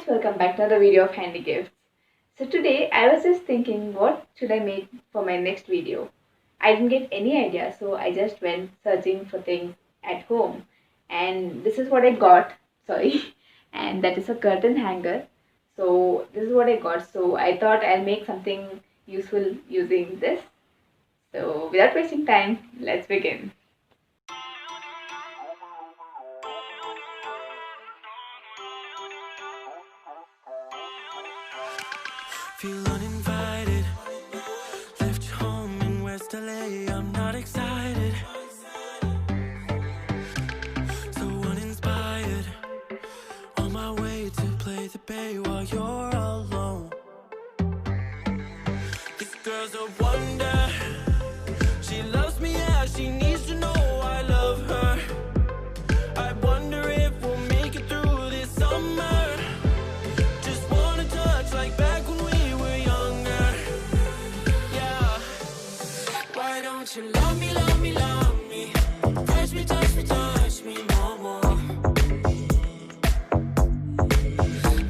welcome back to another video of Handy Gifts. So today I was just thinking what should I make for my next video. I didn't get any idea, so I just went searching for things at home and this is what I got. Sorry. And that is a curtain hanger. So this is what I got. So I thought I'll make something useful using this. So without wasting time, let's begin. Feel uninvited. Left your home in West LA. I'm not excited. So uninspired. On my way to play the bay while you're alone. This girl's a wonder. She loves me, yeah, she needs to know I love her. I wonder if we'll make it through this summer. Just wanna touch like back when we were younger. Yeah. Why don't you love me, love me, love me? Touch me, touch me, touch me no more.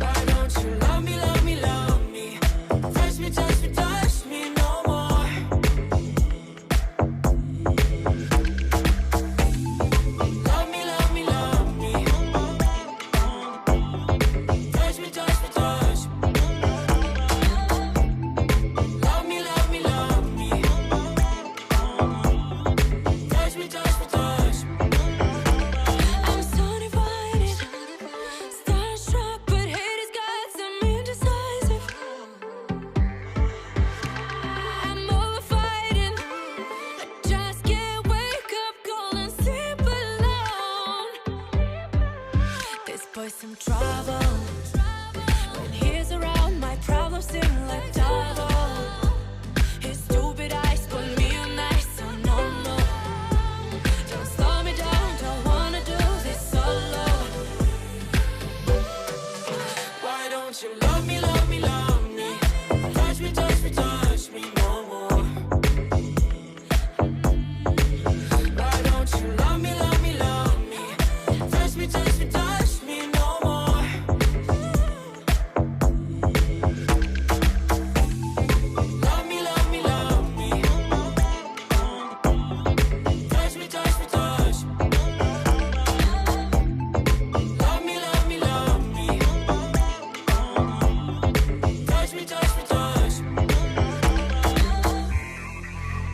Why don't you love me, love me, love me? Touch me, touch me, touch me no more. Love me, love me, love me. Touch me, touch me, touch me. Love me, love me, love me. Touch me, touch me, touch me. I'm so divided, starstruck, but hate has got some indecisive. I'm over fighting. I just can't wake up cold and sleep alone. This boy's some trouble. When he's around, my problems seem like double. His stupid eyes put me on ice, so no, no. Don't slow me down, don't wanna do this solo. Why don't you love me, love me, love me? Touch me, touch me, touch me no more. Why don't you love me, love me, love me? Touch me, touch me, touch me no more. Love me, love me, love me. Touch me, touch me, touch me. Love me, love me, love me. Touch me, touch me, touch me.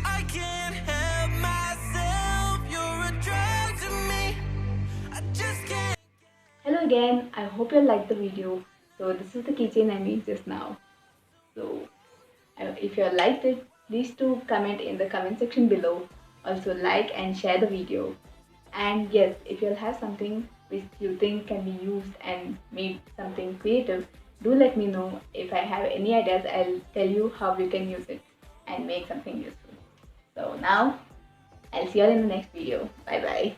I can't help myself, you're a drug to me. I just can't. Hello again, I hope you liked the video. So this is the keychain I made just now. So if you liked it, please do comment in the comment section below. Also like and share the video. And yes, if you'll have something which you think can be used and made something creative, do let me know. If I have any ideas, I'll tell you how you can use it and make something useful. So now, I'll see you all in the next video. Bye bye.